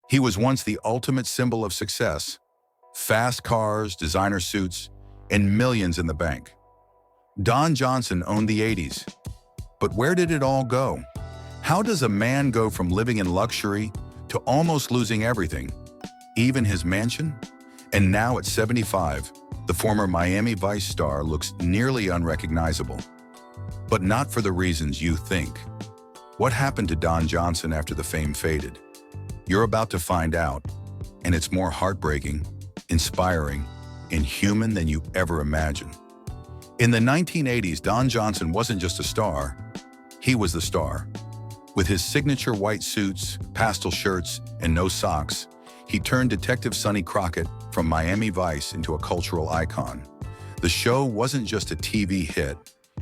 He was once the ultimate symbol of success. Fast cars, designer suits, and millions in the bank. Don Johnson owned the 80s. But where did it all go? How does a man go from living in luxury to almost losing everything, even his mansion? And now at 75, the former Miami Vice star looks nearly unrecognizable. But not for the reasons you think. What happened to Don Johnson after the fame faded? You're about to find out, and it's more heartbreaking, inspiring, and human than you ever imagined. In the 1980s, Don Johnson wasn't just a star, he was the star. With his signature white suits, pastel shirts, and no socks, he turned Detective Sonny Crockett from Miami Vice into a cultural icon. The show wasn't just a TV hit,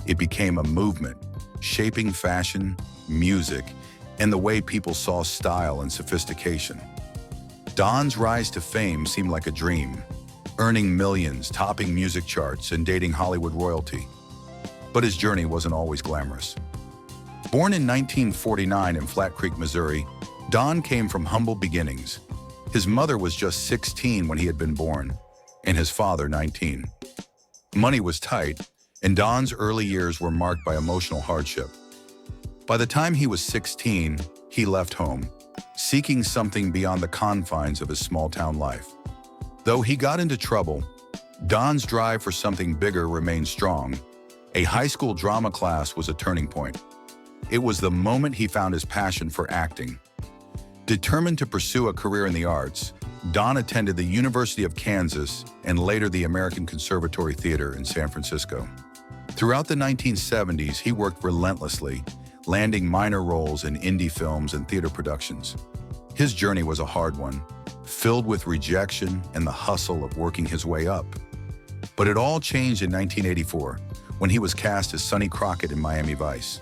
it became a movement, shaping fashion, music, and the way people saw style and sophistication. Don's rise to fame seemed like a dream, earning millions, topping music charts, and dating Hollywood royalty. But his journey wasn't always glamorous. Born in 1949 in Flat Creek, Missouri, Don came from humble beginnings. His mother was just 16 when he had been born, and his father 19. Money was tight, and Don's early years were marked by emotional hardship. By the time he was 16, he left home, seeking something beyond the confines of his small-town life. Though he got into trouble, Don's drive for something bigger remained strong. A high school drama class was a turning point. It was the moment he found his passion for acting. Determined to pursue a career in the arts, Don attended the University of Kansas and later the American Conservatory Theater in San Francisco. Throughout the 1970s, he worked relentlessly, landing minor roles in indie films and theater productions. His journey was a hard one, filled with rejection and the hustle of working his way up. But it all changed in 1984, when he was cast as Sonny Crockett in Miami Vice.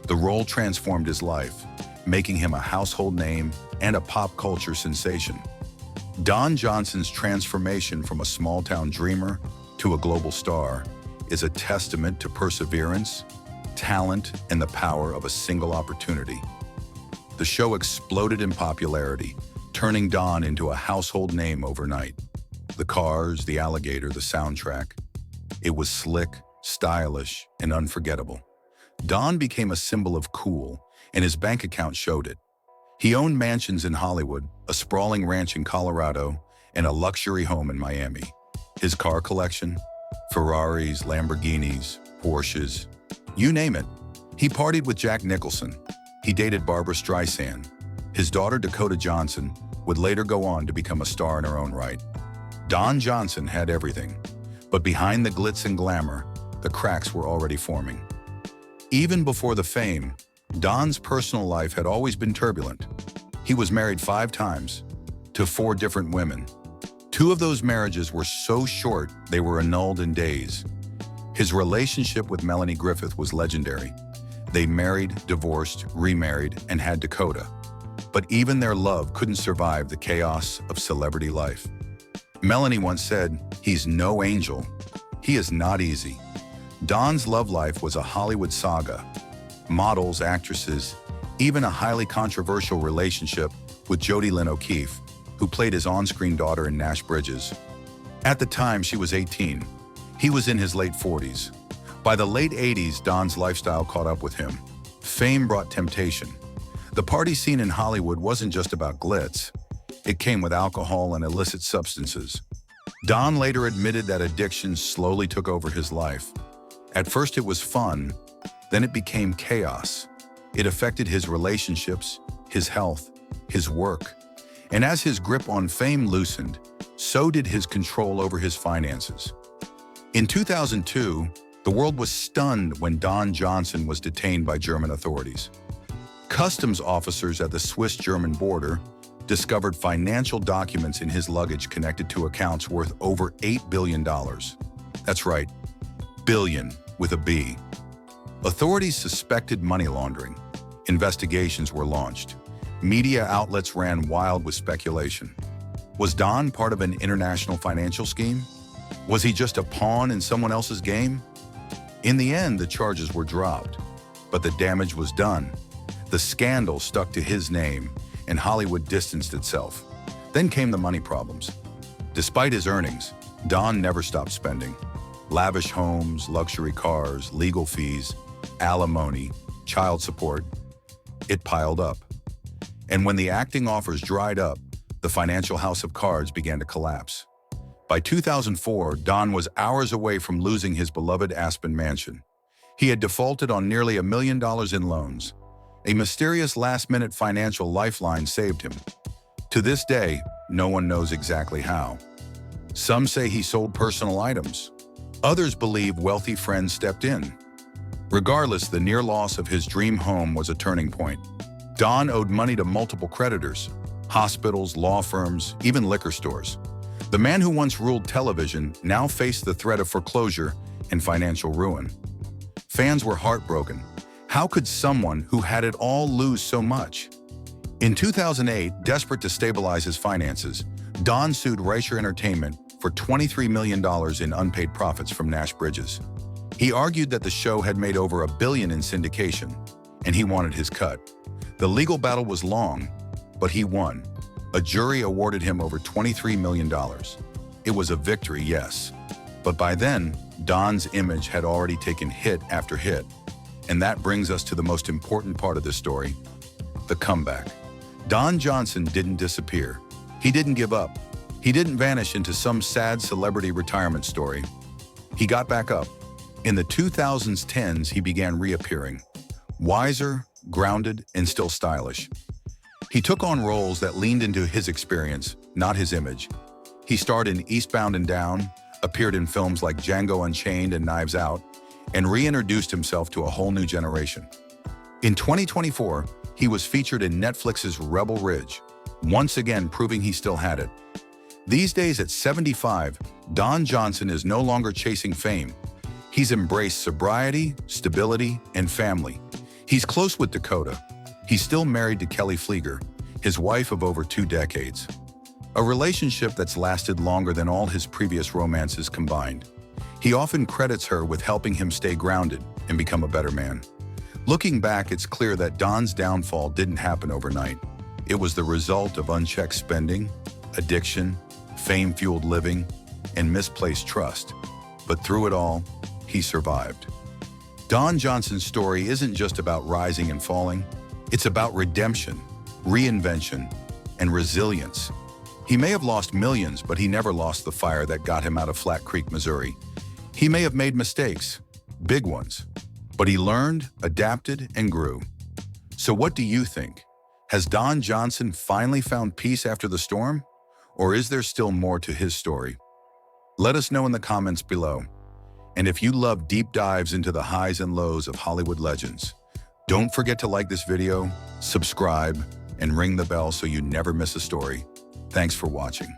The role transformed his life, making him a household name and a pop culture sensation. Don Johnson's transformation from a small-town dreamer to a global star is a testament to perseverance, talent, and the power of a single opportunity. The show exploded in popularity, turning Don into a household name overnight. The cars, the alligator, the soundtrack. It was slick, stylish, and unforgettable. Don became a symbol of cool, and his bank account showed it. He owned mansions in Hollywood, a sprawling ranch in Colorado, and a luxury home in Miami. His car collection? Ferraris, Lamborghinis, Porsches, you name it. He partied with Jack Nicholson. He dated Barbra Streisand. His daughter, Dakota Johnson, would later go on to become a star in her own right. Don Johnson had everything, but behind the glitz and glamour, the cracks were already forming. Even before the fame, Don's personal life had always been turbulent. He was married 5 times, to 4 different women. 2 of those marriages were so short they were annulled in days. His relationship with Melanie Griffith was legendary. They married, divorced, remarried, and had Dakota. But even their love couldn't survive the chaos of celebrity life. Melanie once said, "He's no angel. He is not easy." Don's love life was a Hollywood saga. Models, actresses, even a highly controversial relationship with Jodie Lynn O'Keefe, who played his on-screen daughter in Nash Bridges. At the time, she was 18. He was in his late 40s. By the late 80s, Don's lifestyle caught up with him. Fame brought temptation. The party scene in Hollywood wasn't just about glitz. It came with alcohol and illicit substances. Don later admitted that addiction slowly took over his life. At first it was fun, then it became chaos. It affected his relationships, his health, his work. And as his grip on fame loosened, so did his control over his finances. In 2002, the world was stunned when Don Johnson was detained by German authorities. Customs officers at the Swiss-German border discovered financial documents in his luggage connected to accounts worth over $8 billion. That's right, billion with a B. Authorities suspected money laundering. Investigations were launched. Media outlets ran wild with speculation. Was Don part of an international financial scheme? Was he just a pawn in someone else's game? In the end, the charges were dropped, but the damage was done. The scandal stuck to his name, and Hollywood distanced itself. Then came the money problems. Despite his earnings, Don never stopped spending. Lavish homes, luxury cars, legal fees, alimony, child support. It piled up. And when the acting offers dried up, the financial house of cards began to collapse. By 2004, Don was hours away from losing his beloved Aspen mansion. He had defaulted on nearly $1 million in loans. A mysterious last-minute financial lifeline saved him. To this day, no one knows exactly how. Some say he sold personal items. Others believe wealthy friends stepped in. Regardless, the near loss of his dream home was a turning point. Don owed money to multiple creditors, hospitals, law firms, even liquor stores. The man who once ruled television now faced the threat of foreclosure and financial ruin. Fans were heartbroken. How could someone who had it all lose so much? In 2008, desperate to stabilize his finances, Don sued Reicher Entertainment for $23 million in unpaid profits from Nash Bridges. He argued that the show had made over $1 billion in syndication, and he wanted his cut. The legal battle was long, but he won. A jury awarded him over $23 million. It was a victory, yes. But by then, Don's image had already taken hit after hit. And that brings us to the most important part of this story, the comeback. Don Johnson didn't disappear. He didn't give up. He didn't vanish into some sad celebrity retirement story. He got back up. In the 2010s, he began reappearing. Wiser, grounded, and still stylish. He took on roles that leaned into his experience, not his image. He starred in Eastbound and Down, appeared in films like Django Unchained and Knives Out, and reintroduced himself to a whole new generation. In 2024, he was featured in Netflix's Rebel Ridge, once again proving he still had it. These days at 75, Don Johnson is no longer chasing fame. He's embraced sobriety, stability, and family. He's close with Dakota. He's still married to Kelly Flieger, his wife of over 2 decades. A relationship that's lasted longer than all his previous romances combined. He often credits her with helping him stay grounded and become a better man. Looking back, it's clear that Don's downfall didn't happen overnight. It was the result of unchecked spending, addiction, fame-fueled living, and misplaced trust. But through it all, he survived. Don Johnson's story isn't just about rising and falling. It's about redemption, reinvention, and resilience. He may have lost millions, but he never lost the fire that got him out of Flat Creek, Missouri. He may have made mistakes, big ones, but he learned, adapted, and grew. So what do you think? Has Don Johnson finally found peace after the storm? Or is there still more to his story? Let us know in the comments below. And if you love deep dives into the highs and lows of Hollywood legends, don't forget to like this video, subscribe, and ring the bell so you never miss a story. Thanks for watching.